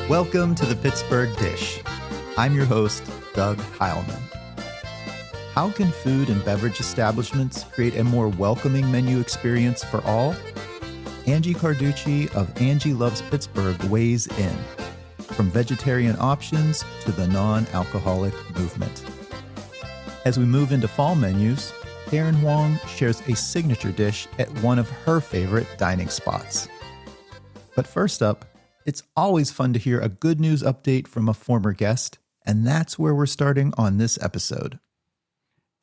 Welcome to the Pittsburgh Dish. I'm your host, Doug Heilman. How can food and beverage establishments create a more welcoming menu experience for all? Angie Carducci of Angie Loves Pittsburgh weighs in, from vegetarian options to the non-alcoholic movement. As we move into fall menus, Karen Hoang shares a signature dish at one of her favorite dining spots. But first up, it's always fun to hear a good news update from a former guest, and that's where we're starting on this episode.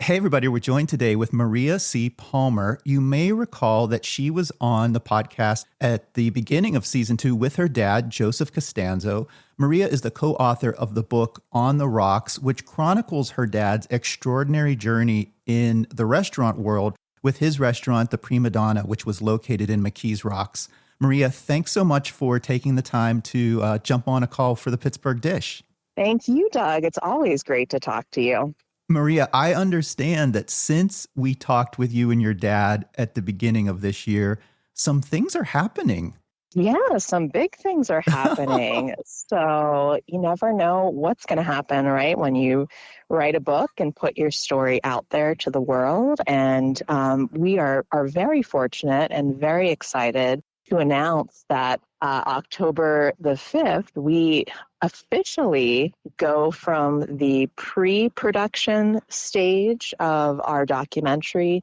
Hey everybody, we're joined today with Maria C. Palmer. You may recall that she was on the podcast at the beginning of season 2 with her dad, Joseph Costanzo. Maria is the co-author of the book On the Rocks, which chronicles her dad's extraordinary journey in the restaurant world with his restaurant, the Primadonna, which was located in McKees Rocks. Maria, thanks so much for taking the time to jump on a call for the Pittsburgh Dish. Thank you, Doug. It's always great to talk to you. Maria, I understand that since we talked with you and your dad at the beginning of this year, some things are happening. Yeah, some big things are happening. So you never know what's going to happen, right? When you write a book and put your story out there to the world. And we are very fortunate and very excited to announce that October the 5th, we officially go from the pre-production stage of our documentary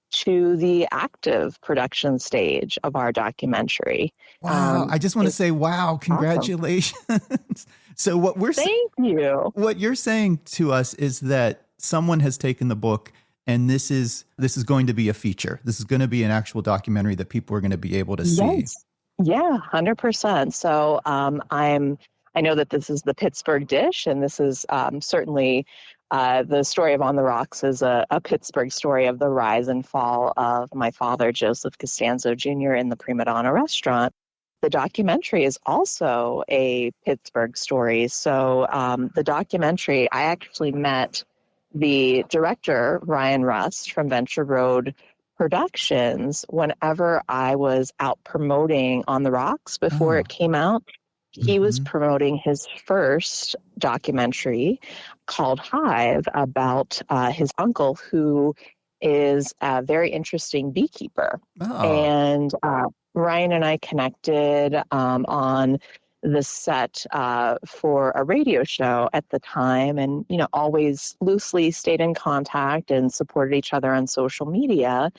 to the active production stage of our documentary. Wow. I just want to say, wow, congratulations. Awesome. So Thank you. What you're saying to us is that someone has taken the book and this is going to be a feature. This is going to be an actual documentary that people are going to be able to see. Yes. Yeah, 100%. So I know that this is the Pittsburgh Dish, and this is certainly the story of On the Rocks is a Pittsburgh story of the rise and fall of my father, Joseph Costanzo Jr. in the Primadonna Restaurant. The documentary is also a Pittsburgh story. So the documentary, I actually met the director, Ryan Rust, from Venture Road Productions, whenever I was out promoting On the Rocks before it came out. He was promoting his first documentary called Hive about his uncle, who is a very interesting beekeeper. And Ryan and I connected on the set for a radio show at the time, and always loosely stayed in contact and supported each other on social media.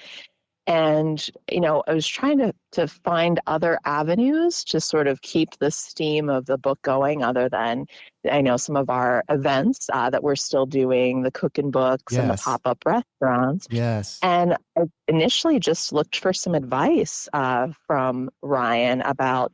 And I was trying to find other avenues to sort of keep the steam of the book going, other than some of our events that we're still doing, the cooking books and the pop-up restaurants. Yes. And I initially just looked for some advice from Ryan about,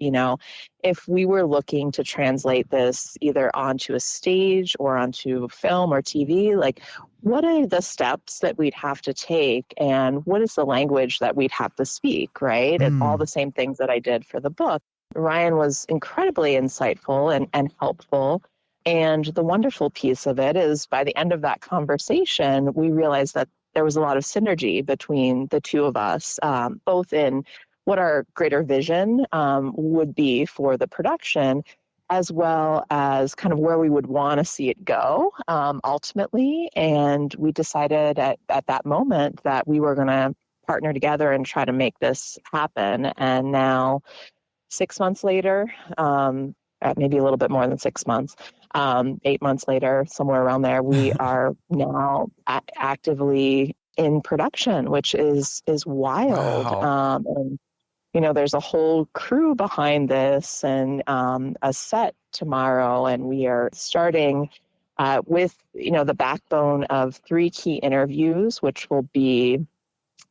if we were looking to translate this either onto a stage or onto film or TV, like what are the steps that we'd have to take and what is the language that we'd have to speak, right? And all the same things that I did for the book. Ryan was incredibly insightful and helpful. And the wonderful piece of it is by the end of that conversation, we realized that there was a lot of synergy between the two of us, both in what our greater vision would be for the production, as well as kind of where we would want to see it go ultimately. And we decided at that moment that we were going to partner together and try to make this happen. And now 6 months later, maybe a little bit more than 6 months, 8 months later, somewhere around there, we are now actively in production, which is wild. Wow. And there's a whole crew behind this and a set tomorrow, and we are starting with the backbone of 3 key interviews, which will be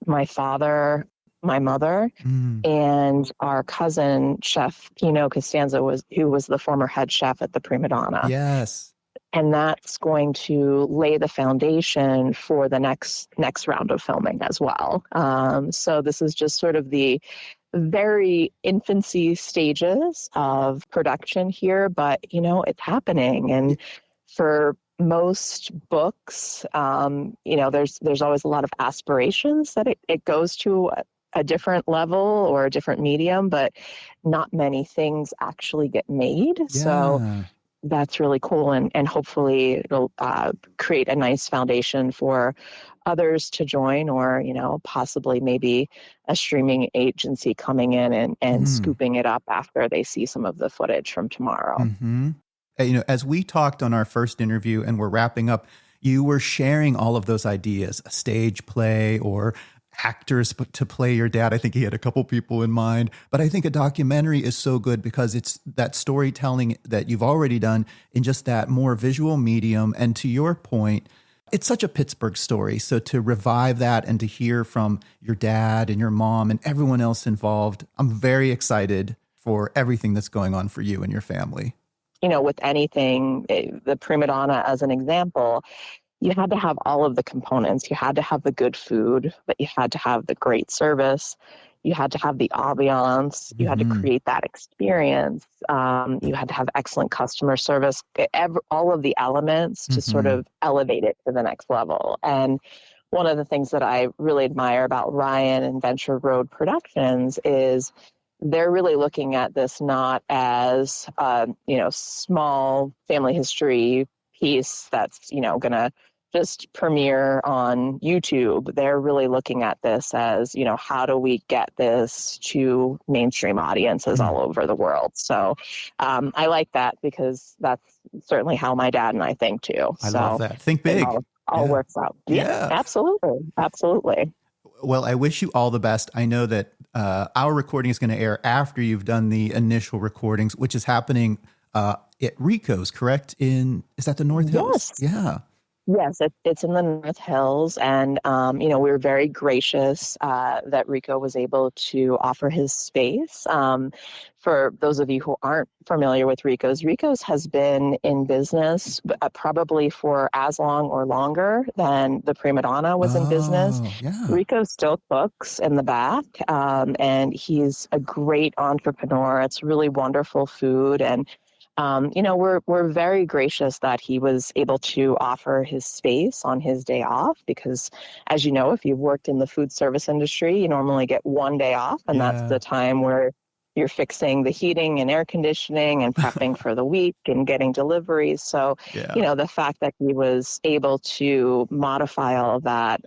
my father, my mother, and our cousin, Chef Pino Costanzo, who was the former head chef at the Primadonna. Yes. And that's going to lay the foundation for the next round of filming as well. So this is just sort of the very infancy stages of production here, but it's happening. And for most books, there's always a lot of aspirations that it goes to a different level or a different medium, but not many things actually get made. So Yeah. that's really cool. And hopefully it'll create a nice foundation for others to join, or, possibly maybe a streaming agency coming in and scooping it up after they see some of the footage from tomorrow. Mm-hmm. As we talked on our first interview and we're wrapping up, you were sharing all of those ideas, a stage play or actors to play your dad. I think he had a couple people in mind, but I think a documentary is so good because it's that storytelling that you've already done in just that more visual medium. And to your point, it's such a Pittsburgh story. So to revive that and to hear from your dad and your mom and everyone else involved, I'm very excited for everything that's going on for you and your family. With anything, the Primadonna as an example, you had to have all of the components. You had to have the good food, but you had to have the great service. You had to have the ambiance. You had to create that experience. You had to have excellent customer service, all of the elements to sort of elevate it to the next level. And one of the things that I really admire about Ryan and Venture Road Productions is they're really looking at this not as small family history piece that's going to just premiere on YouTube. They're really looking at this as, how do we get this to mainstream audiences all over the world? So I like that because that's certainly how my dad and I think too. I love that. Think big. It all works out. Yeah, absolutely. Absolutely. Well, I wish you all the best. I know that our recording is going to air after you've done the initial recordings, which is happening at Rico's, correct? Is that the North Hills? Yes. Yeah. Yes, it's in the North Hills. And, we were very gracious that Rico was able to offer his space. For those of you who aren't familiar with Rico's has been in business probably for as long or longer than the Primadonna was in business. Yeah. Rico still cooks in the back, and he's a great entrepreneur. It's really wonderful food. And we're very gracious that he was able to offer his space on his day off because, as you know, if you've worked in the food service industry, you normally get one day off, and that's the time where you're fixing the heating and air conditioning and prepping for the week and getting deliveries. So, the fact that he was able to modify all of that,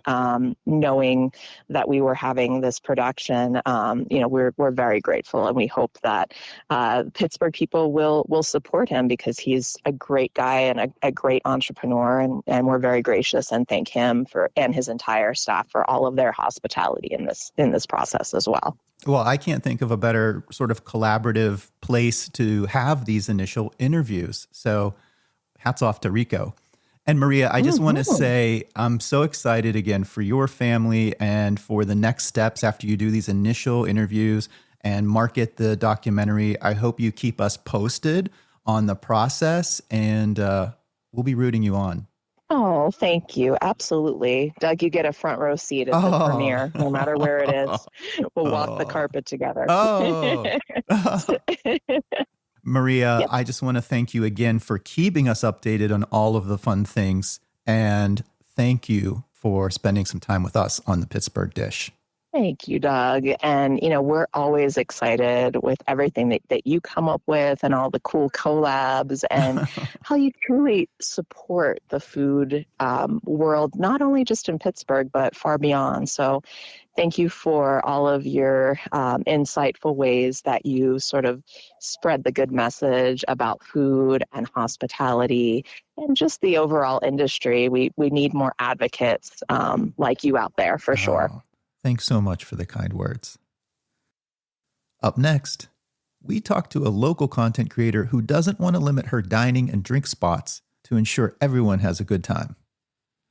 knowing that we were having this production, we're very grateful, and we hope that Pittsburgh people will support him because he's a great guy and a great entrepreneur, and we're very gracious and thank him and his entire staff for all of their hospitality in this process as well. Well, I can't think of a better sort of collaborative place to have these initial interviews. So hats off to Rico. And Maria, I just want to say I'm so excited again for your family and for the next steps after you do these initial interviews and market the documentary. I hope you keep us posted on the process, and we'll be rooting you on. Oh, thank you. Absolutely. Doug, you get a front row seat at the premiere, no matter where it is. We'll walk the carpet together. Maria, I just want to thank you again for keeping us updated on all of the fun things. And thank you for spending some time with us on the Pittsburgh Dish. Thank you, Doug. And, we're always excited with everything that you come up with and all the cool collabs and how you truly support the food world, not only just in Pittsburgh, but far beyond. So thank you for all of your insightful ways that you sort of spread the good message about food and hospitality and just the overall industry. We need more advocates like you out there for sure. Thanks so much for the kind words. Up next, we talk to a local content creator who doesn't want to limit her dining and drink spots to ensure everyone has a good time.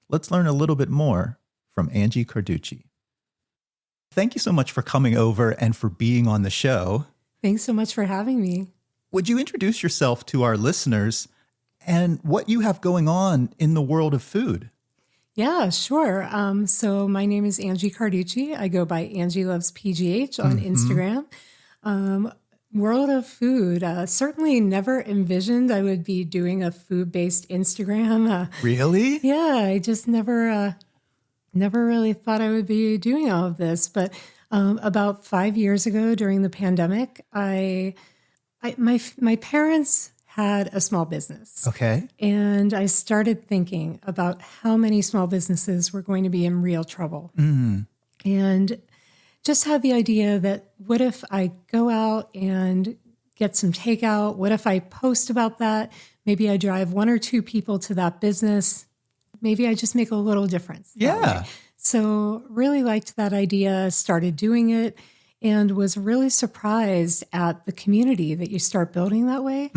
Let's learn a little bit more from Angie Carducci. Thank you so much for coming over and for being on the show. Thanks so much for having me. Would you introduce yourself to our listeners and what you have going on in the world of food? Yeah, sure. So my name is Angie Carducci. I go by AngieLovesPGH on Instagram. World of food. Certainly never envisioned I would be doing a food-based Instagram. Really? Yeah, I just never really thought I would be doing all of this. But About 5 years ago during the pandemic, my parents had a small business. Okay. And I started thinking about how many small businesses were going to be in real trouble. And just had the idea that what if I go out and get some takeout? What if I post about that? Maybe I drive one or two people to that business. Maybe I just make a little difference. Yeah. So really liked that idea, started doing it, and was really surprised at the community that you start building that way.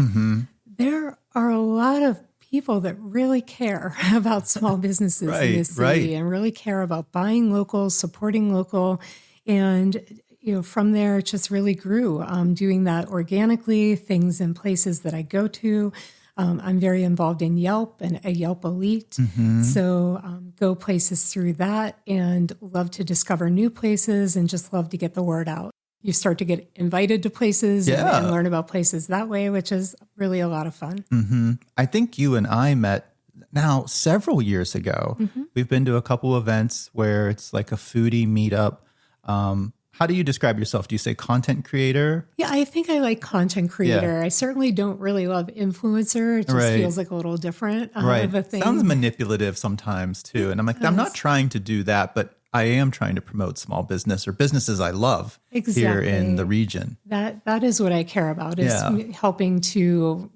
There are a lot of people that really care about small businesses in this city and really care about buying local, supporting local. And, from there, it just really grew. Doing that organically, things in places that I go to. I'm very involved in Yelp and a Yelp elite. So go places through that and love to discover new places and just love to get the word out. You start to get invited to places and learn about places that way, which is really a lot of fun. I think you and I met now several years ago. We've been to a couple events where it's like a foodie meetup. How do you describe yourself? Do you say content creator? Yeah, I think I like content creator. I certainly don't really love influencer. It just feels like a little different of a thing. Sounds manipulative sometimes too. And I'm like, I'm not trying to do that, but I am trying to promote small business or businesses I love here in the region. That is what I care about, is helping to,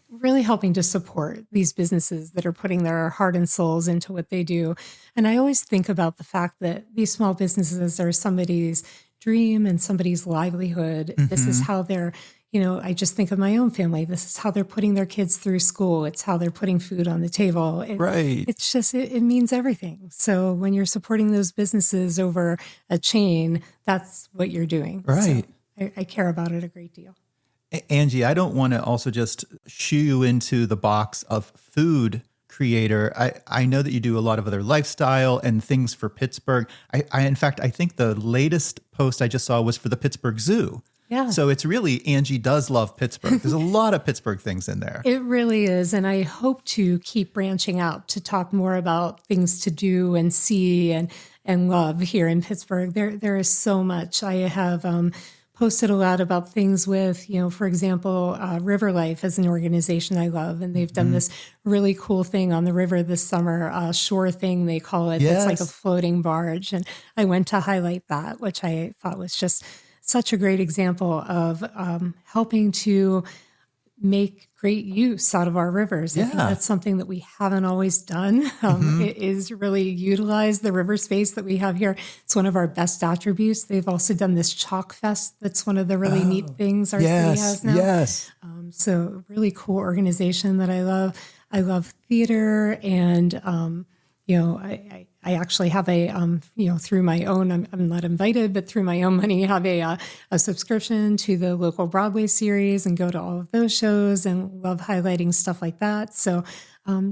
really helping to support these businesses that are putting their heart and souls into what they do. And I always think about the fact that these small businesses are somebody's dream and somebody's livelihood. This is how they're, I just think of my own family. This is how they're putting their kids through school. It's how they're putting food on the table. It's just, it means everything. So when you're supporting those businesses over a chain, that's what you're doing. So I care about it a great deal. Angie, I don't want to also just shoo you into the box of food creator. I know that you do a lot of other lifestyle and things for Pittsburgh. In fact, I think the latest post I just saw was for the Pittsburgh Zoo. Yeah. So it's really, Angie does love Pittsburgh. There's a lot of Pittsburgh things in there. It really is. And I hope to keep branching out to talk more about things to do and see and love here in Pittsburgh. There is so much. I have posted a lot about things with, for example, River Life as an organization I love. And they've done this really cool thing on the river this summer, shore thing, they call it. It's like a floating barge. And I went to highlight that, which I thought was just such a great example of helping to make great use out of our rivers. I think that's something that we haven't always done. It is really utilize the river space that we have here. It's one of our best attributes. They've also done this chalk fest. That's one of the really neat things our city has now. So really cool organization that I love. I love theater and, I actually have through my own, I'm not invited, but through my own money, have a subscription to the local Broadway series and go to all of those shows and love highlighting stuff like that. So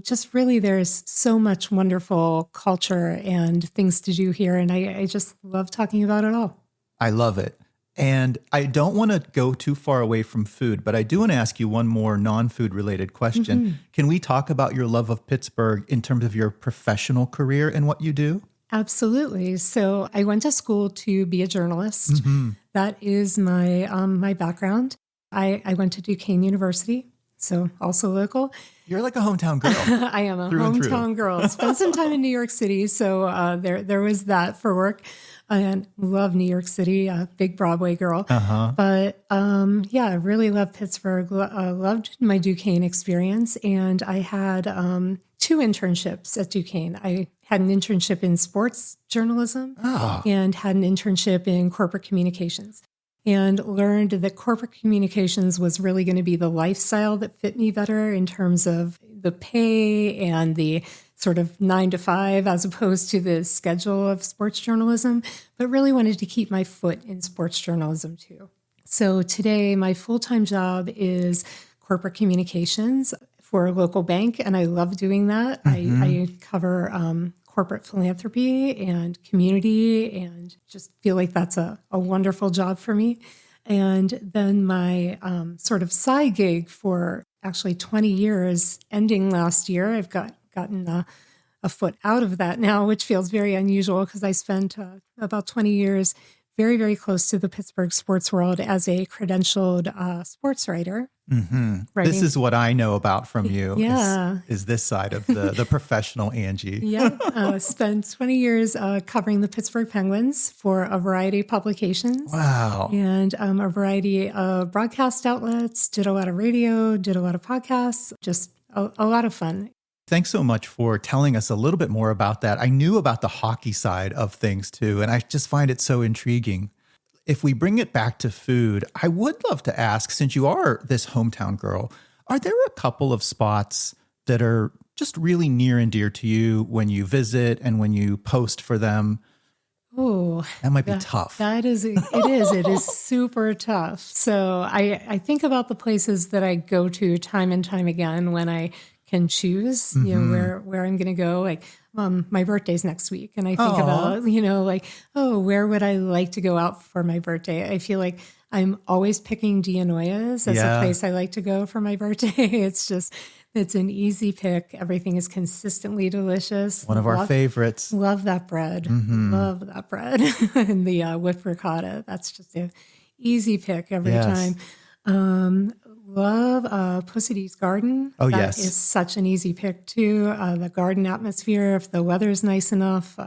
just really there's so much wonderful culture and things to do here. And I just love talking about it all. I love it. And I don't want to go too far away from food, but I do want to ask you one more non-food related question. Can we talk about your love of Pittsburgh in terms of your professional career and what you do? Absolutely. So I went to school to be a journalist. That is my my background. I went to Duquesne University, so also local. You're like a hometown girl. I am a hometown girl. Spent some time in New York City, so there was that for work. I love New York City, a big Broadway girl. But I really love Pittsburgh. Loved my Duquesne experience. And I had 2 internships at Duquesne. I had an internship in sports journalism and had an internship in corporate communications. And learned that corporate communications was really going to be the lifestyle that fit me better in terms of the pay and the sort of 9 to 5 as opposed to the schedule of sports journalism, but really wanted to keep my foot in sports journalism too. So today my full-time job is corporate communications for a local bank, and I love doing that. I cover corporate philanthropy and community and just feel like that's a wonderful job for me. And then my sort of side gig for actually 20 years ending last year, I've gotten a foot out of that now, which feels very unusual because I spent about 20 years very, very close to the Pittsburgh sports world as a credentialed sports writer. This is what I know about from you. Yeah. Is this side of the professional Angie. Yeah. Spent 20 years covering the Pittsburgh Penguins for a variety of publications. Wow. And a variety of broadcast outlets, did a lot of radio, did a lot of podcasts, just a lot of fun. Thanks so much for telling us a little bit more about that. I knew about the hockey side of things too, and I just find it so intriguing. If we bring it back to food, I would love to ask, since you are this hometown girl, are there a couple of spots that are just really near and dear to you when you visit and when you post for them? Oh, that might be tough. It is super tough. So I think about the places that I go to time and time again when I can choose, where I'm going to go. Like, my birthday's next week. And I think about, where would I like to go out for my birthday? I feel like I'm always picking DiAnoia's as a place I like to go for my birthday. It's an easy pick. Everything is consistently delicious. One of our favorites. Love that bread. Love that bread. And the whipped ricotta. That's just an easy pick every time. Love Pussy's Garden. Oh, that yes. is such an easy pick, too. The garden atmosphere, if the weather's nice enough.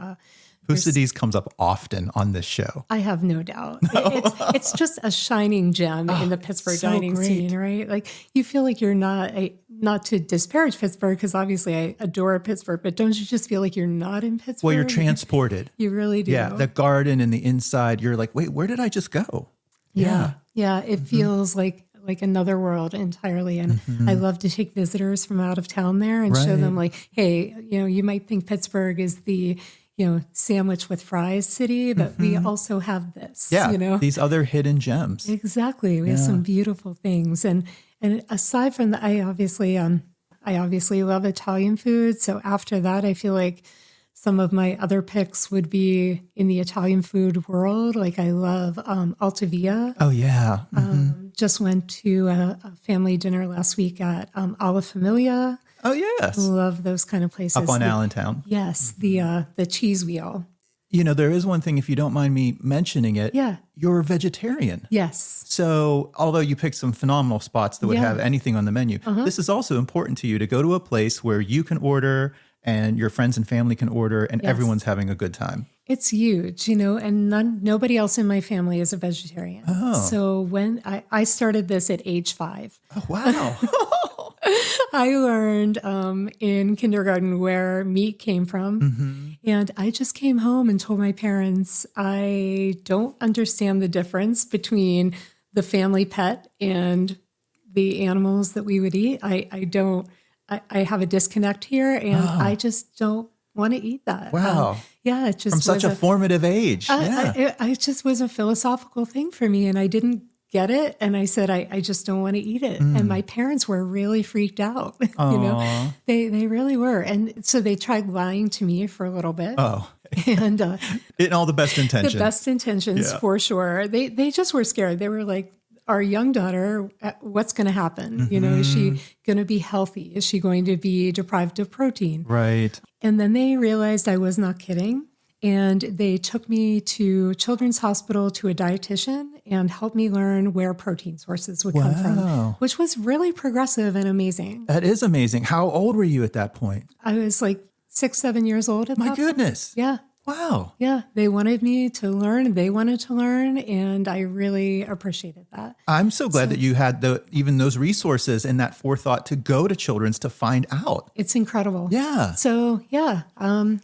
Pussy's comes up often on this show. I have no doubt. It's just a shining gem in the Pittsburgh dining scene, right? Like, you feel like you're not to disparage Pittsburgh, because obviously I adore Pittsburgh, but don't you just feel like you're not in Pittsburgh? Well, you're transported. You really do. Yeah, the garden and the inside, you're like, wait, where did I just go? Yeah, it feels like another world entirely. And I love to take visitors from out of town there and show them, like, hey, you might think Pittsburgh is the, sandwich with fries city, but we also have this, these other hidden gems. Exactly. We have some beautiful things. And aside from that, I obviously love Italian food. So after that, I feel like some of my other picks would be in the Italian food world. Like, I love Alta Via. Oh, yeah. Just went to a family dinner last week at Alla Familia. Oh, yes. Love those kind of places. Up on Allentown. Yes, the cheese wheel. There is one thing, if you don't mind me mentioning it. Yeah. You're a vegetarian. Yes. So although you picked some phenomenal spots that would have anything on the menu, this is also important to you to go to a place where you can order and your friends and family can order and everyone's having a good time. It's huge, and nobody else in my family is a vegetarian. Oh. So when I started this at age 5. Oh, wow. I learned in kindergarten where meat came from. And I just came home and told my parents, I don't understand the difference between the family pet and the animals that we would eat. I have a disconnect here, and I just don't want to eat that. Wow. It just from such a formative age. I just was a philosophical thing for me, and I didn't get it. And I said, I just don't want to eat it. And my parents were really freaked out. They really were. And so they tried lying to me for a little bit. Oh. And in all the best intentions. The best intentions, for sure. They just were scared. They were like, our young daughter, what's going to happen? Is she going to be healthy? Is she going to be deprived of protein? Right. And then they realized I was not kidding. And they took me to Children's Hospital to a dietitian and helped me learn where protein sources would come from, which was really progressive and amazing. That is amazing. How old were you at that point? I was like 6, 7 years old at that point. My goodness. Yeah. Wow. Yeah. They wanted me to learn. They wanted to learn. And I really appreciated that. I'm so glad that you had even those resources and that forethought to go to Children's to find out. It's incredible. Yeah. So,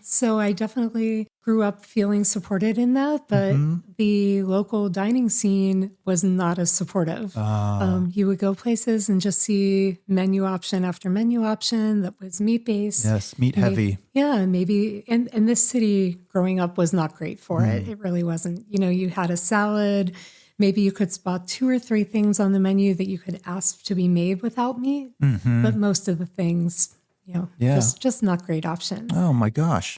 so I definitely grew up feeling supported in that, but the local dining scene was not as supportive. You would go places and just see menu option after menu option that was meat-based. Yes, meat heavy. Maybe. And this city growing up was not great for it. It really wasn't. You had a salad. Maybe you could spot 2 or 3 things on the menu that you could ask to be made without meat. But most of the things, just not great option. Oh my gosh.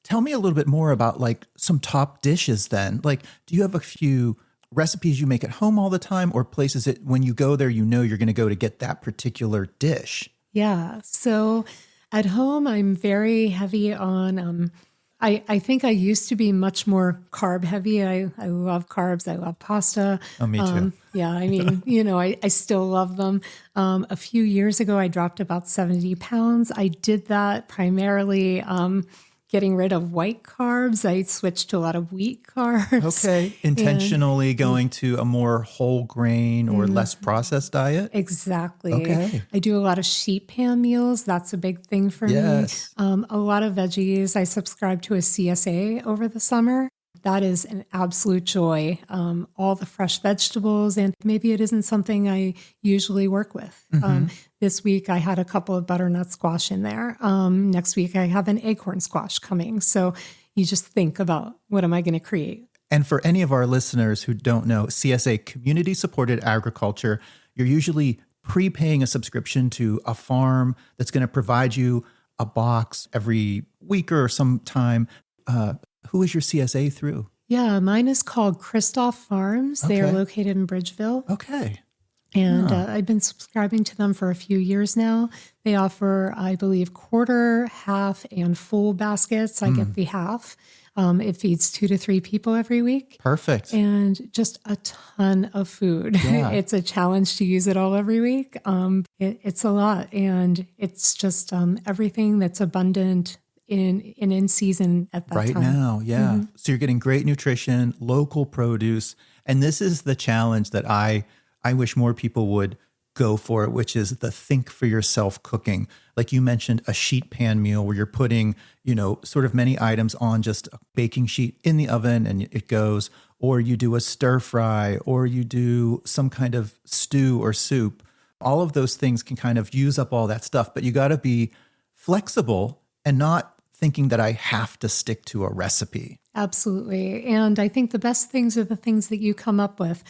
Tell me a little bit more about like some top dishes then. Like, do you have a few recipes you make at home all the time, or places that when you go there, you're going to go to get that particular dish? Yeah. So at home, I'm very heavy on, I think I used to be much more carb heavy. I love carbs. I love pasta. Oh, me too. Yeah, I mean, I still love them. A few years ago, I dropped about 70 pounds. I did that primarily getting rid of white carbs. I switched to a lot of wheat carbs. Okay. Intentionally going to a more whole grain or less processed diet? Exactly. Okay. I do a lot of sheet pan meals. That's a big thing for Yes. me. A lot of veggies. I subscribe to a CSA over the summer. That is an absolute joy. All the fresh vegetables, and maybe it isn't something I usually work with. This week I had a couple of butternut squash in there. Next week I have an acorn squash coming. So you just think about, what am I going to create? And for any of our listeners who don't know, CSA, Community Supported Agriculture, you're usually prepaying a subscription to a farm that's going to provide you a box every week or sometime. Who is your CSA through? Yeah, mine is called Christoph Farms. They are Okay. located in Bridgeville. Okay. And I've been subscribing to them for a few years now. They offer, I believe, quarter, half, and full baskets. I get the half. It feeds 2 to 3 people every week. Perfect. And just a ton of food. Yeah. It's a challenge to use it all every week. It's a lot. And it's just everything that's abundant in season at that Right time. now, yeah. So you're getting great nutrition, local produce. And this is the challenge that I wish more people would go for, which is the think for yourself cooking. Like you mentioned, a sheet pan meal where you're putting, sort of many items on just a baking sheet in the oven and it goes, or you do a stir fry, or you do some kind of stew or soup. All of those things can kind of use up all that stuff, but you got to be flexible and not thinking that I have to stick to a recipe. Absolutely. And I think the best things are the things that you come up with.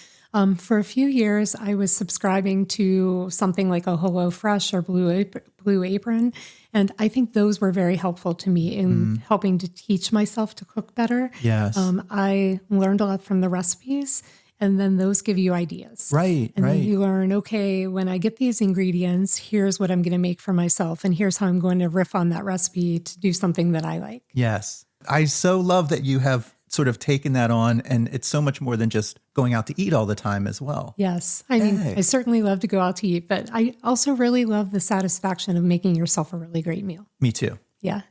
For a few years, I was subscribing to something like a HelloFresh or Blue Apron. And I think those were very helpful to me in helping to teach myself to cook better. Yes. I learned a lot from the recipes, and then those give you ideas. Right, And right. then you learn, okay, when I get these ingredients, here's what I'm going to make for myself. And here's how I'm going to riff on that recipe to do something that I like. Yes. I so love that you have sort of taken that on, and it's so much more than just going out to eat all the time as well. Yes. I mean, Hey. I certainly love to go out to eat, but I also really love the satisfaction of making yourself a really great meal. Me too. Yeah.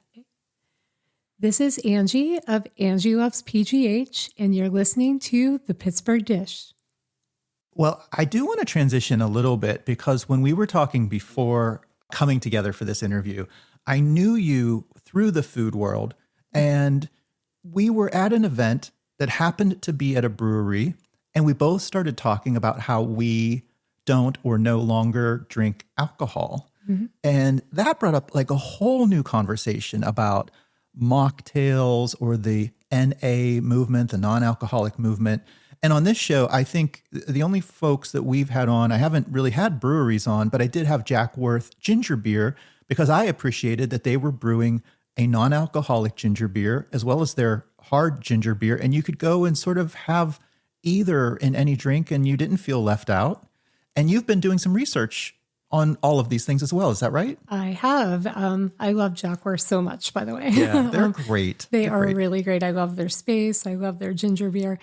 This is Angie of Angie Loves PGH, and you're listening to The Pittsburgh Dish. Well, I do want to transition a little bit because when we were talking before coming together for this interview, I knew you through the food world, and we were at an event that happened to be at a brewery, and we both started talking about how we don't or no longer drink alcohol. And that brought up like a whole new conversation about mocktails or the NA movement, the non-alcoholic movement. And on this show, I think the only folks that we've had on, I haven't really had breweries on, but I did have Jack Worth ginger beer because I appreciated that they were brewing a non-alcoholic ginger beer as well as their hard ginger beer. And you could go and sort of have either in any drink and you didn't feel left out. And you've been doing some research on all of these things as well. Is that right? I have. I love Jack Worth so much, by the way. Yeah, they're great. They They're are great. really great. I love their space. I love their ginger beer.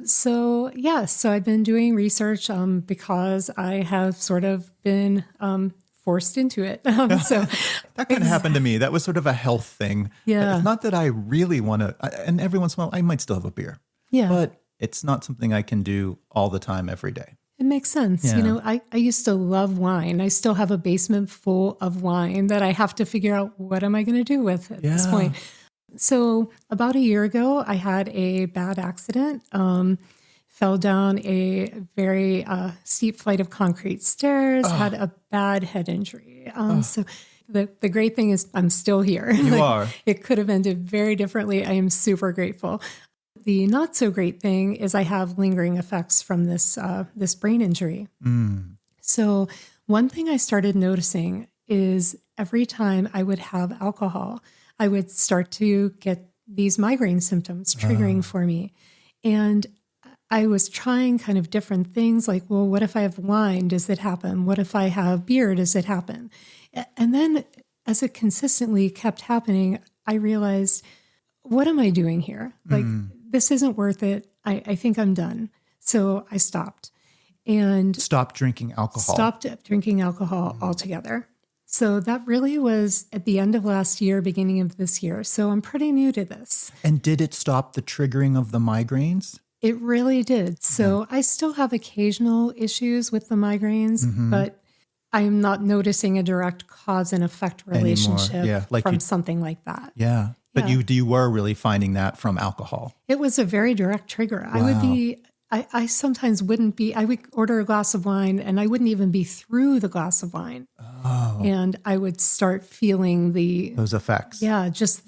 So I've been doing research because I have sort of been forced into it. So That kind of happened to me. That was sort of a health thing. Yeah. It's not that I really want to, and every once in a while I might still have a beer, yeah, but it's not something I can do all the time, every day. it makes sense. Yeah. I used to love wine. I still have a basement full of wine that I have to figure out what am I going to do with at this Yeah. point. So about a year ago, I had a bad accident. Fell down a very steep flight of concrete stairs, had a bad head injury. So the great thing is I'm still here. You are. It could have ended very differently. I am super grateful. The not so great thing is I have lingering effects from this brain injury. So one thing I started noticing is every time I would have alcohol, I would start to get these migraine symptoms triggering for me. And I was trying kind of different things like, well, what if I have wine? Does it happen? What if I have beer? Does it happen? And then as it consistently kept happening, I realized, what am I doing here? Like, this isn't worth it. I think I'm done. So I stopped and Stop drinking alcohol. stopped drinking alcohol altogether. So that really was at the end of last year, beginning of this year. So I'm pretty new to this. And did it stop the triggering of the migraines? It really did. So I still have occasional issues with the migraines, but I'm not noticing a direct cause and effect relationship Yeah, like from you- something like that. Yeah. But Yeah. you were really finding that from alcohol. It was a very direct trigger. I sometimes wouldn't be, I would order a glass of wine and I wouldn't even be through the glass of wine. Oh, And I would start feeling those effects. just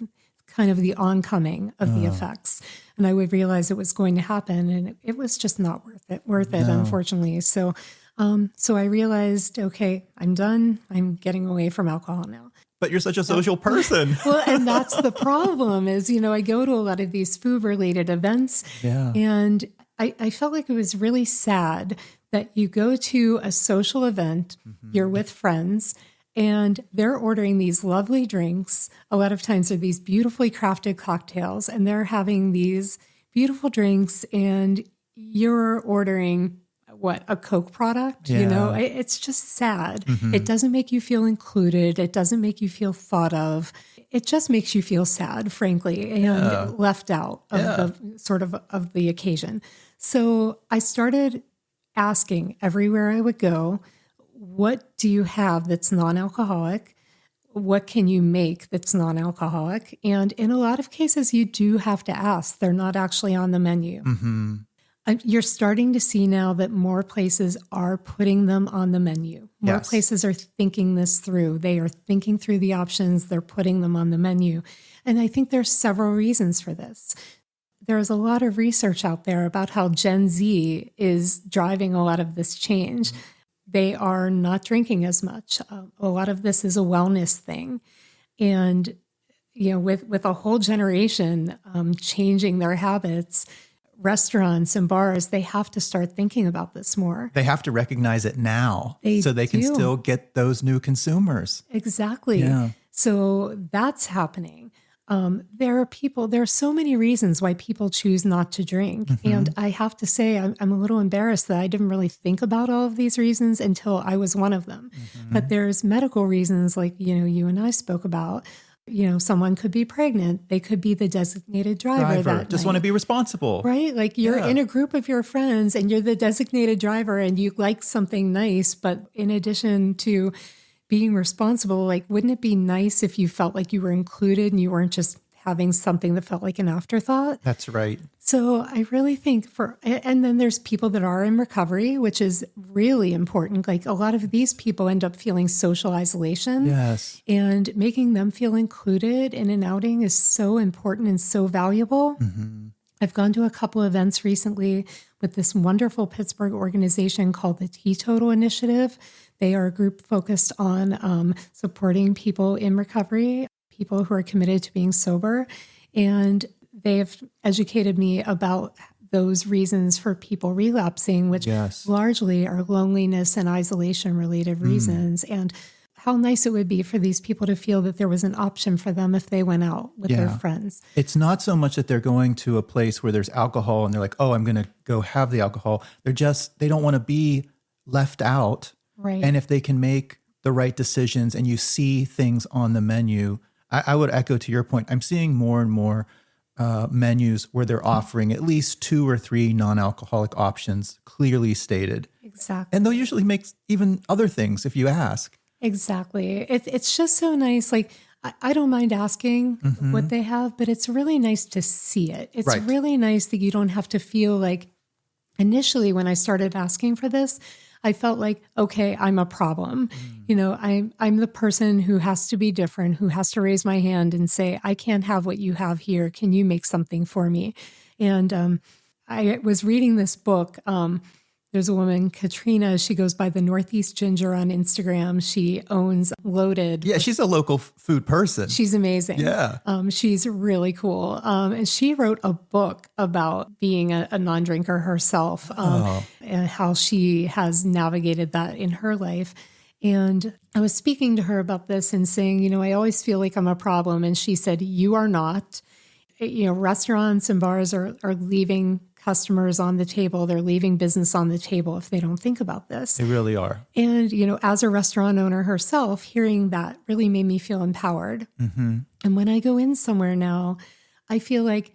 kind of the oncoming of the effects. And I would realize it was going to happen and it was just not worth it, unfortunately. So I realized, okay, I'm done. I'm getting away from alcohol now. But you're such a social person. Well, and that's the problem is, I go to a lot of these food related events Yeah. and I felt like it was really sad that you go to a social event, you're with friends, and they're ordering these lovely drinks. A lot of times they're these beautifully crafted cocktails, and they're having these beautiful drinks, and you're ordering a Coke product? Yeah. It's just sad. It doesn't make you feel included. It doesn't make you feel thought of. It just makes you feel sad, frankly, and left out of the sort of the occasion. So I started asking everywhere I would go, what do you have that's non-alcoholic? What can you make that's non-alcoholic? And in a lot of cases, you do have to ask. They're not actually on the menu. You're starting to see now that more places are putting them on the menu. More Yes. places are thinking this through. They are thinking through the options. They're putting them on the menu. And I think there's several reasons for this. There's a lot of research out there about how Gen Z is driving a lot of this change. They are not drinking as much. A lot of this is a wellness thing. And, with a whole generation changing their habits, restaurants and bars, they have to start thinking about this more. They have to recognize it now They so they can do. still get those new consumers. Exactly. Yeah. So that's happening. There are so many reasons why people choose not to drink. And I have to say, I'm a little embarrassed that I didn't really think about all of these reasons until I was one of them. But there's medical reasons like, you and I spoke about. Someone could be pregnant. They could be the designated driver that Just night. want to be responsible. Right? Like you're Yeah. in a group of your friends and you're the designated driver and you like something nice. But in addition to being responsible, like, wouldn't it be nice if you felt like you were included and you weren't just having something that felt like an afterthought? That's right. So I really think and then there's people that are in recovery, which is really important. Like a lot of these people end up feeling social isolation. Yes. And making them feel included in an outing is so important and so valuable. I've gone to a couple events recently with this wonderful Pittsburgh organization called the Teetotal Initiative. They are a group focused on supporting people in recovery, people who are committed to being sober. And they've educated me about those reasons for people relapsing, which Yes. largely are loneliness and isolation related reasons. And how nice it would be for these people to feel that there was an option for them if they went out with their Yeah. friends. It's not so much that they're going to a place where there's alcohol and they're like, oh, I'm going to go have the alcohol. They don't want to be left out. Right. And if they can make the right decisions and you see things on the menu, I would echo to your point. I'm seeing more and more menus where they're offering at least 2 or 3 non-alcoholic options clearly stated. Exactly. And they'll usually make even other things if you ask. Exactly. It's just so nice. Like, I don't mind asking what they have, but it's really nice to see it. It's Right. really nice that you don't have to feel like, initially when I started asking for this, I felt like, okay, I'm a problem. I'm the person who has to be different, who has to raise my hand and say, I can't have what you have here. Can you make something for me? And I was reading this book. There's a woman, Katrina, she goes by the Northeast Ginger on Instagram. She owns Loaded. Yeah, she's a local food person. She's amazing. Yeah. She's really cool. And she wrote a book about being a non-drinker herself, and how she has navigated that in her life. And I was speaking to her about this and saying, I always feel like I'm a problem. And she said, you are not. restaurants and bars are leaving customers on the table. They're leaving business on the table if they don't think about this. They really are. And, as a restaurant owner herself, hearing that really made me feel empowered. Mm-hmm. And when I go in somewhere now, I feel like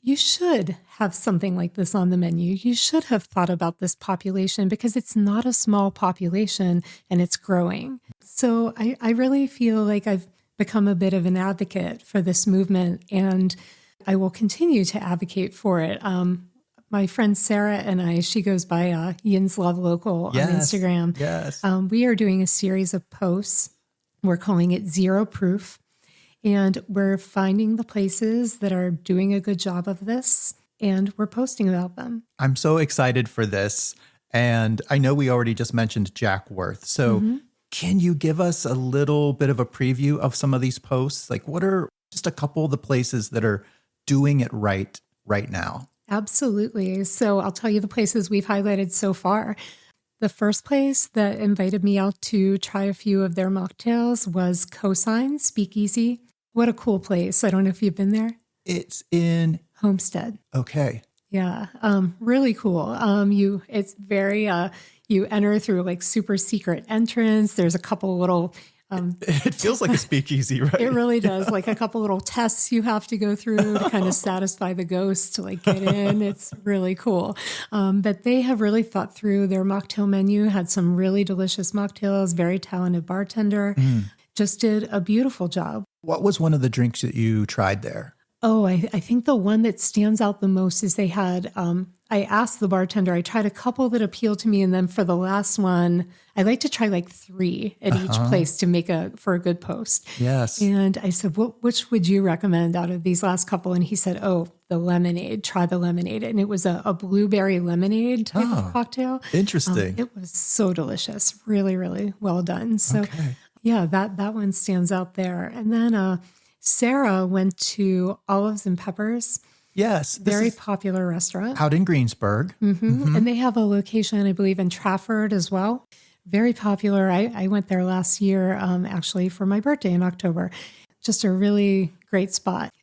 you should have something like this on the menu. You should have thought about this population because it's not a small population and it's growing. So I really feel like I've become a bit of an advocate for this movement, and I will continue to advocate for it. My friend Sarah and I, she goes by Yin's Love Local on Instagram. Yes. We are doing a series of posts. We're calling it Zero Proof. And we're finding the places that are doing a good job of this, and we're posting about them. I'm so excited for this. And I know we already just mentioned Jack Worth. So can you give us a little bit of a preview of some of these posts? Like, what are just a couple of the places that are doing it right now? Absolutely. So I'll tell you the places we've highlighted so far. The first place that invited me out to try a few of their mocktails was Cosign Speakeasy. What a cool place. I don't know if you've been there. It's in Homestead. Okay. Yeah. Really cool. It's very, you enter through like super secret entrance. There's a couple little, it feels like a speakeasy, right? It really does. Like a couple little tests you have to go through to kind of satisfy the ghost to like get in. It's really cool. But they have really thought through their mocktail menu, had some really delicious mocktails, very talented bartender, just did a beautiful job. What was one of the drinks that you tried there? Oh, I think the one that stands out the most is they had, I asked the bartender, I tried a couple that appealed to me. And then for the last one, I like to try like 3 at each place to make for a good post. Yes. And I said, which would you recommend out of these last couple? And he said, the lemonade, try the lemonade. And it was a blueberry lemonade type of cocktail. Interesting. It was so delicious. Really, really well done. So yeah, that one stands out there. And then, Sarah went to Olives and Peppers. Yes. Very popular restaurant. Out in Greensburg. And they have a location, I believe, in Trafford as well. Very popular. I went there last year, actually, for my birthday in October. Just a really great spot.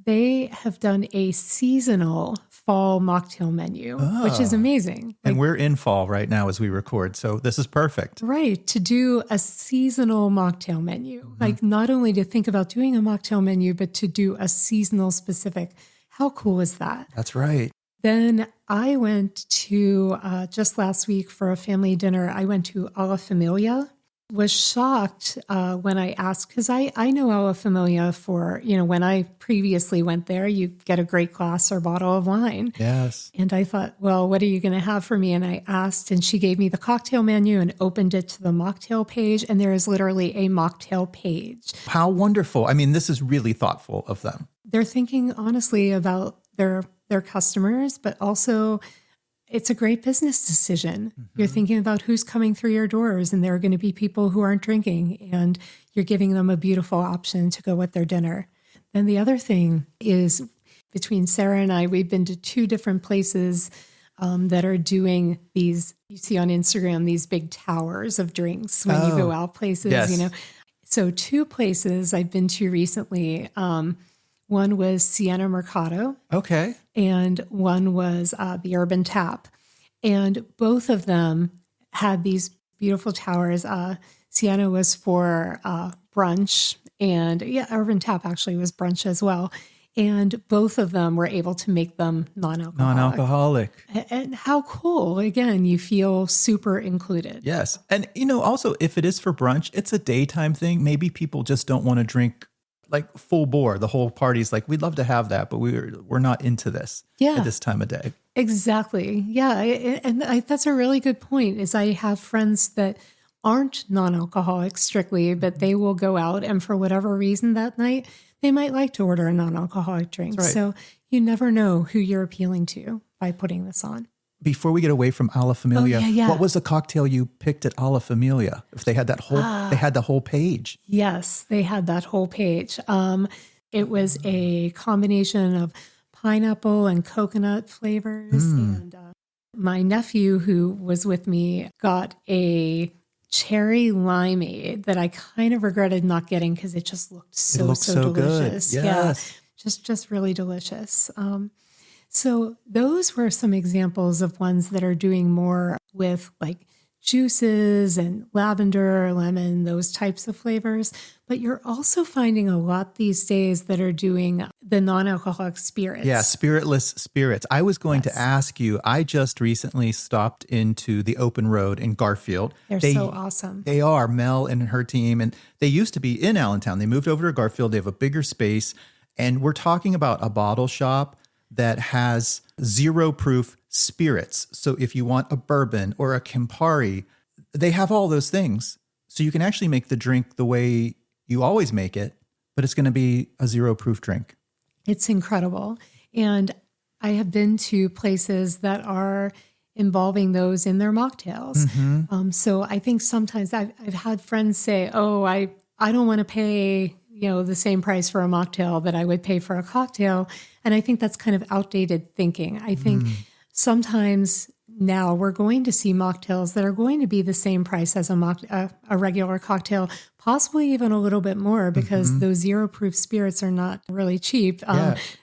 They have done a seasonal fall mocktail menu, which is amazing. And we're in fall right now as we record, so this is perfect. Right, to do a seasonal mocktail menu. Like not only to think about doing a mocktail menu, but to do a seasonal specific. How cool is that? That's right. Then I went to, just last week for a family dinner, I went to Alla Familia. Was shocked when I asked, because I know Alla Familia for, when I previously went there, you get a great glass or bottle of wine. Yes. And I thought, well, what are you going to have for me? And I asked, and she gave me the cocktail menu and opened it to the mocktail page. And there is literally a mocktail page. How wonderful. I mean, this is really thoughtful of them. They're thinking honestly about their customers, but also it's a great business decision. You're thinking about who's coming through your doors, and there are going to be people who aren't drinking, and you're giving them a beautiful option to go with their dinner. Then the other thing is, between Sarah and I, we've been to 2 different places that are doing these, you see on Instagram, these big towers of drinks when you go out places, Yes. So 2 places I've been to recently. One was Siena Mercado. Okay. And one was the Urban Tap. And both of them had these beautiful towers. Siena was for brunch. And Urban Tap actually was brunch as well. And both of them were able to make them non-alcoholic. And how cool. Again, you feel super included. Yes. And, also, if it is for brunch, it's a daytime thing. Maybe people just don't want to drink like full bore. The whole party's like, we'd love to have that, but we're not into this at this time of day. Exactly. Yeah. And that's a really good point is I have friends that aren't non-alcoholic strictly, but they will go out and for whatever reason that night, they might like to order a non-alcoholic drink. Right. So you never know who you're appealing to by putting this on. Before we get away from Alla Familia, what was the cocktail you picked at Alla Familia? If they had that whole, they had the whole page. Yes, they had that whole page. It was a combination of pineapple and coconut flavors. And my nephew who was with me got a cherry limeade that I kind of regretted not getting because it just looked so delicious. Good. Yes. just really delicious. So those were some examples of ones that are doing more with like juices and lavender, lemon, those types of flavors. But you're also finding a lot these days that are doing the non-alcoholic spirits. Yeah, spiritless spirits. I was going to ask you, I just recently stopped into the Open Road in Garfield. They're so awesome. They are, Mel and her team. And they used to be in Allentown. They moved over to Garfield. They have a bigger space. And we're talking about a bottle shop that has 0 proof spirits. So if you want a bourbon or a Campari, they have all those things. So you can actually make the drink the way you always make it, but it's going to be a 0 proof drink. It's incredible. And I have been to places that are involving those in their mocktails. So I think sometimes I've had friends say, oh, I don't want to pay the same price for a mocktail that I would pay for a cocktail. And I think that's kind of outdated thinking. I think sometimes now we're going to see mocktails that are going to be the same price as a regular cocktail, possibly even a little bit more, because those 0 proof spirits are not really cheap.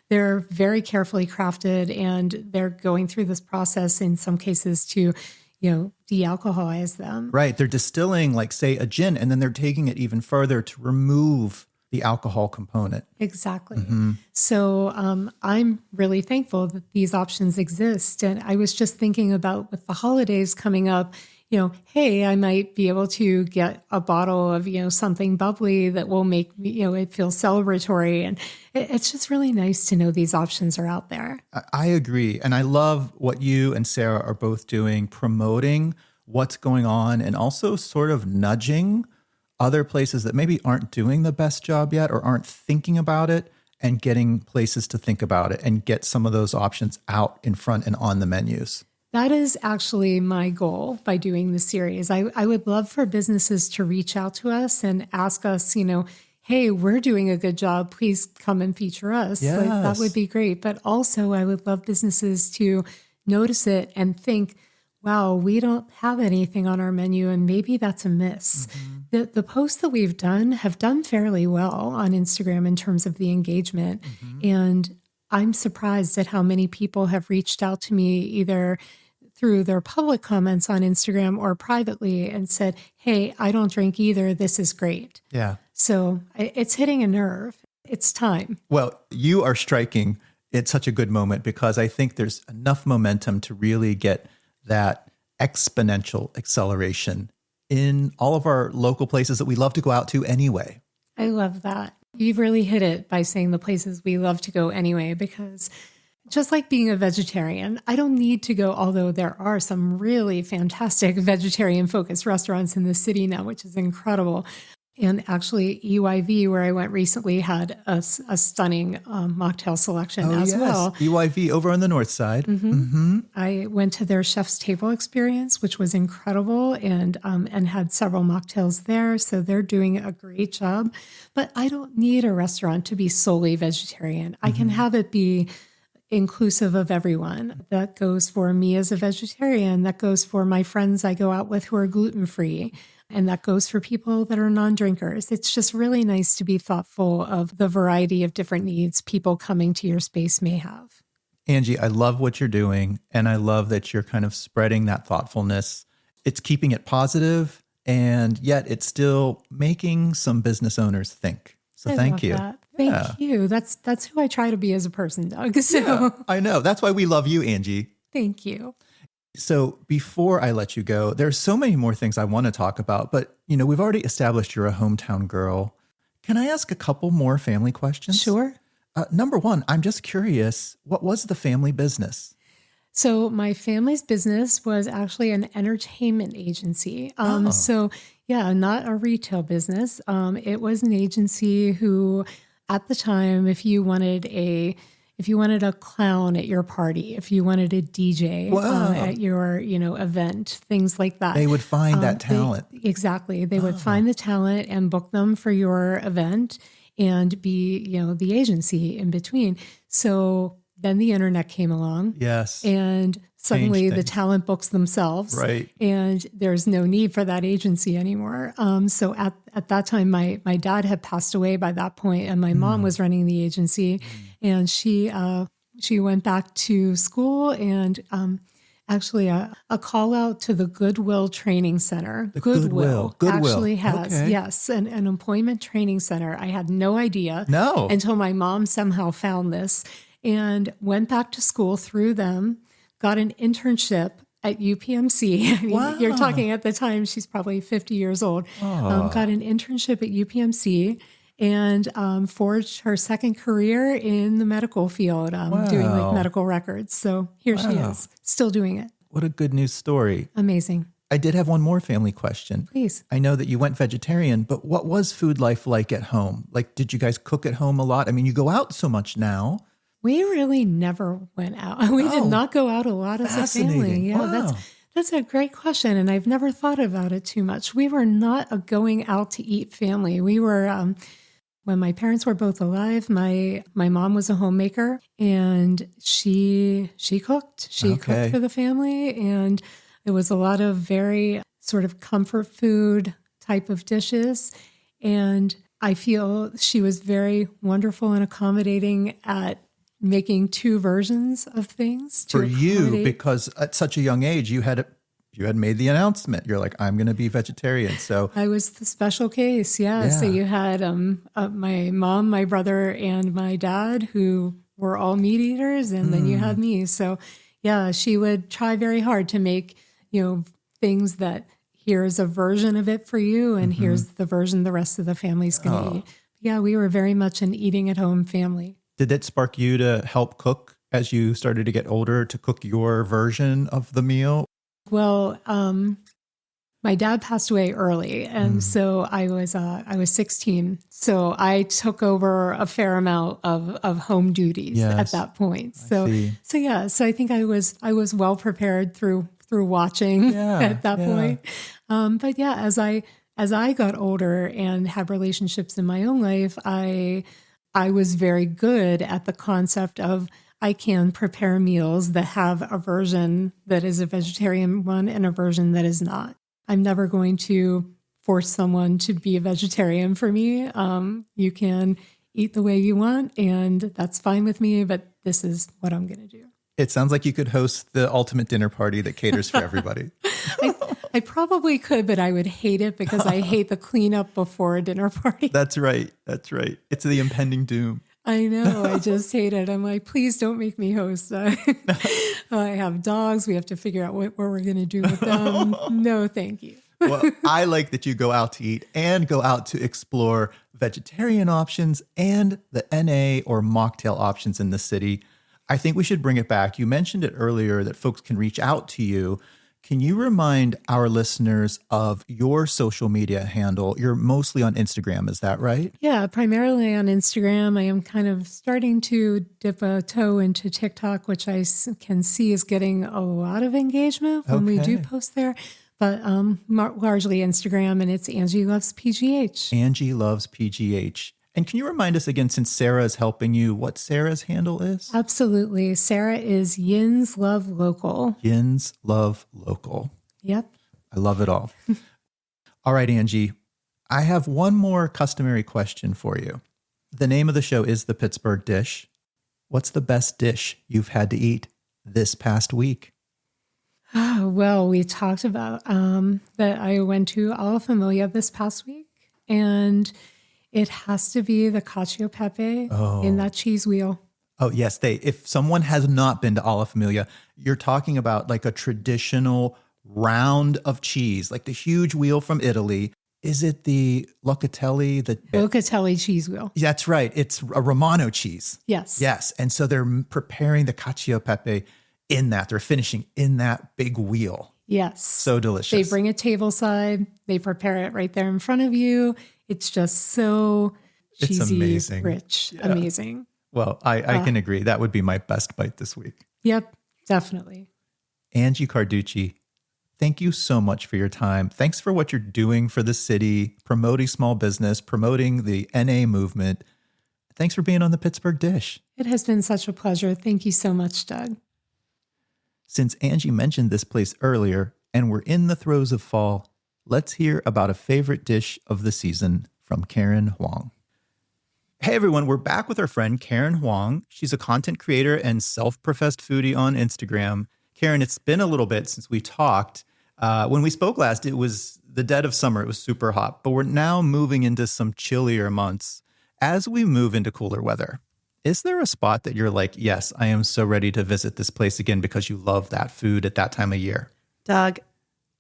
They're very carefully crafted, and they're going through this process in some cases to de-alcoholize them. Right. They're distilling, like, say, a gin, and then they're taking it even further to remove the alcohol component. Exactly. So I'm really thankful that these options exist. And I was just thinking about with the holidays coming up, hey, I might be able to get a bottle of, something bubbly that will make, it feel celebratory. And it's just really nice to know these options are out there. I agree. And I love what you and Sarah are both doing, promoting what's going on and also sort of nudging other places that maybe aren't doing the best job yet or aren't thinking about it, and getting places to think about it and get some of those options out in front and on the menus. That is actually my goal by doing this series. I would love for businesses to reach out to us and ask us, hey, we're doing a good job. Please come and feature us. Yes. Like, that would be great. But also I would love businesses to notice it and think, wow, we don't have anything on our menu, and maybe that's a miss. The posts that we've done have done fairly well on Instagram in terms of the engagement. And I'm surprised at how many people have reached out to me either through their public comments on Instagram or privately and said, hey, I don't drink either. This is great. Yeah. So it's hitting a nerve. It's time. Well, you are striking at such a good moment, because I think there's enough momentum to really get that exponential acceleration in all of our local places that we love to go out to anyway. I love that. You've really hit it by saying the places we love to go anyway, because just like being a vegetarian, I don't need to go, although there are some really fantastic vegetarian-focused restaurants in the city now, which is incredible. And actually, EYV, where I went recently, had a stunning mocktail selection well. EYV over on the north side. I went to their chef's table experience, which was incredible, and had several mocktails there. So they're doing a great job. But I don't need a restaurant to be solely vegetarian. I can have it be inclusive of everyone. That goes for me as a vegetarian. That goes for my friends I go out with who are gluten-free. And that goes for people that are non-drinkers. It's just really nice to be thoughtful of the variety of different needs people coming to your space may have. Angie, I love what you're doing, and I love that you're kind of spreading that thoughtfulness. It's keeping it positive, and yet it's still making some business owners think. So thank you. Thank you. That's who I try to be as a person, Doug. So yeah, I know. That's why we love you, Angie. Thank you. So before I let you go, there's so many more things I want to talk about, but we've already established you're a hometown girl. Can I ask a couple more family questions? Sure. Number one, I'm just curious, what was the family business? So my family's business was actually an entertainment agency. So yeah, not a retail business. It was an agency who, at the time, if you wanted a clown at your party, if you wanted a DJ at your, event, things like that. They would find that talent. Exactly. They would find the talent and book them for your event and be, the agency in between. So then the internet came along. Yes. And Suddenly the things. talent books themselves. Right. And there's no need for that agency anymore. So at that time, my dad had passed away by that point, and my mom was running the agency. And she went back to school, and actually a call out to the Goodwill Training Center. The Goodwill actually has, okay. yes, an employment training center. I had no idea until my mom somehow found this and went back to school through them, got an internship at UPMC. I mean, Wow. You're talking at the time, she's probably 50 years old. Got an internship at UPMC and forged her second career in the medical field, doing like medical records. So here she is, still doing it. What a good news story. Amazing. I did have one more family question. Please. I know that you went vegetarian, but what was food life like at home? Like, did you guys cook at home a lot? I mean, you go out so much now. We really never went out. We did not go out a lot as a family. Yeah, wow. That's a great question, and I've never thought about it too much. We were not a going out to eat family. We were, when my parents were both alive, my mom was a homemaker, and she cooked. She cooked for the family, and it was a lot of very sort of comfort food type of dishes. And I feel she was very wonderful and accommodating at making two versions of things for you, because at such a young age you had made the announcement. You're like, I'm going to be vegetarian. So I was the special case. Yeah. So you had my mom, my brother, and my dad, who were all meat eaters, and then you had me. So yeah, she would try very hard to make things that here's a version of it for you, and here's the version the rest of the family's going to eat. Yeah, we were very much an eating at home family. Did it spark you to help cook as you started to get older, to cook your version of the meal? Well, my dad passed away early, and so I was 16. So I took over a fair amount of home duties at that point. So I think I was well prepared through watching at that point. But yeah, as I got older and had relationships in my own life, I was very good at the concept of I can prepare meals that have a version that is a vegetarian one and a version that is not. I'm never going to force someone to be a vegetarian for me. You can eat the way you want, and that's fine with me, but this is what I'm going to do. It sounds like you could host the ultimate dinner party that caters for everybody. I probably could, but I would hate it because I hate the cleanup before a dinner party. That's right. It's the impending doom. I know. I just hate it. I'm like, please don't make me host. I have dogs. We have to figure out what we're going to do with them. No, thank you. Well, I like that you go out to eat and go out to explore vegetarian options and the NA or mocktail options in the city. I think we should bring it back. You mentioned it earlier that folks can reach out to you. Can you remind our listeners of your social media handle? You're mostly on Instagram, is that right? Yeah, primarily on Instagram. I am kind of starting to dip a toe into TikTok, which I can see is getting a lot of engagement when we do post there. But largely Instagram, and it's AngieLovesPGH. AngieLovesPGH. And can you remind us again, since Sarah is helping you, what Sarah's handle is? Absolutely. Sarah is Yins Love Local. Yins Love Local. Yep. I love it all. All right, Angie, I have one more customary question for you. The name of the show is The Pittsburgh Dish. What's the best dish you've had to eat this past week? Well, we talked about that I went to Alla Familia this past week, and it has to be the cacio e pepe in that cheese wheel. Oh, yes. If someone has not been to Alla Familia, you're talking about like a traditional round of cheese, like the huge wheel from Italy. Is it the Locatelli? Locatelli cheese wheel. That's right. It's a Romano cheese. Yes. Yes. And so they're preparing the cacio e pepe in that. They're finishing in that big wheel. Yes. So delicious. They bring it tableside. They prepare it right there in front of you. It's just so cheesy, amazing. Rich, Yeah. amazing. Well, I can agree. That would be my best bite this week. Yep, definitely. Angie Carducci, thank you so much for your time. Thanks for what you're doing for the city, promoting small business, promoting the NA movement. Thanks for being on the Pittsburgh Dish. It has been such a pleasure. Thank you so much, Doug. Since Angie mentioned this place earlier and we're in the throes of fall, let's hear about a favorite dish of the season from Karen Hoang. Hey everyone, we're back with our friend Karen Hoang. She's a content creator and self-professed foodie on Instagram. Karen, it's been a little bit since we talked. When we spoke last, it was the dead of summer. It was super hot, but we're now moving into some chillier months. As we move into cooler weather, is there a spot that you're like, yes, I am so ready to visit this place again because you love that food at that time of year? Doug,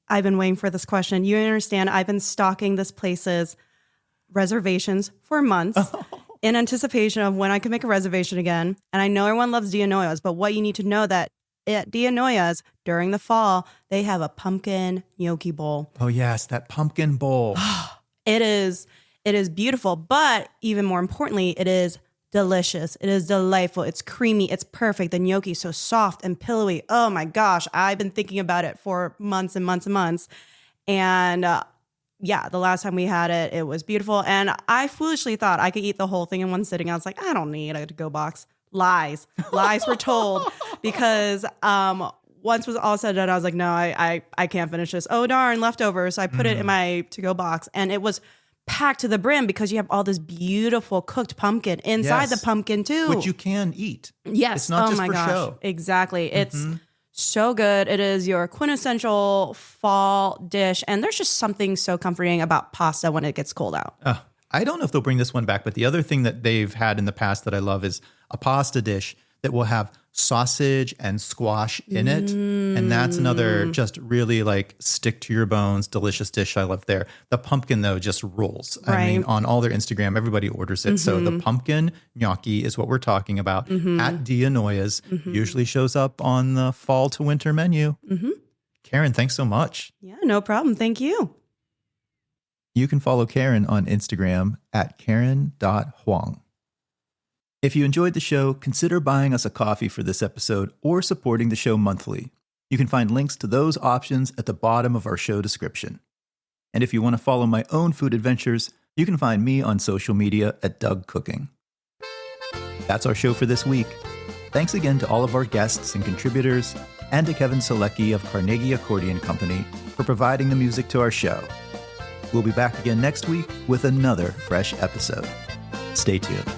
I've been waiting for this question. You understand, I've been stalking this place's reservations for months in anticipation of when I can make a reservation again. And I know everyone loves DiAnoia's, but what you need to know that at DiAnoia's during the fall, they have a pumpkin gnocchi bowl. Oh yes, that pumpkin bowl. It is beautiful, but even more importantly, it is delicious. It is delightful. It's creamy. It's perfect. The gnocchi is so soft and pillowy. Oh my gosh. I've been thinking about it for months and months and months. And yeah, the last time we had it, it was beautiful. And I foolishly thought I could eat the whole thing in one sitting. I was like, I don't need a to-go box. Lies were told because once was all said and done, I was like, no, I can't finish this. Oh, darn, leftovers. So I put it in my to-go box and it was packed to the brim because you have all this beautiful cooked pumpkin inside the pumpkin too. Which you can eat. Yes. It's not just for show. Exactly. It's so good. It is your quintessential fall dish. And there's just something so comforting about pasta when it gets cold out. I don't know if they'll bring this one back, but the other thing that they've had in the past that I love is a pasta dish that will have sausage and squash in it. And that's another just really like stick to your bones, delicious dish I love there. The pumpkin though just rules. Right. I mean, on all their Instagram, everybody orders it. So the pumpkin gnocchi is what we're talking about at DiAnoia's. Usually shows up on the fall to winter menu. Karen, thanks so much. Yeah, no problem. Thank you. You can follow Karen on Instagram at karen.hoang. If you enjoyed the show, consider buying us a coffee for this episode or supporting the show monthly. You can find links to those options at the bottom of our show description. And if you want to follow my own food adventures, you can find me on social media at Doug Cooking. That's our show for this week. Thanks again to all of our guests and contributors, and to Kevin Selecki of Carnegie Accordion Company for providing the music to our show. We'll be back again next week with another fresh episode. Stay tuned.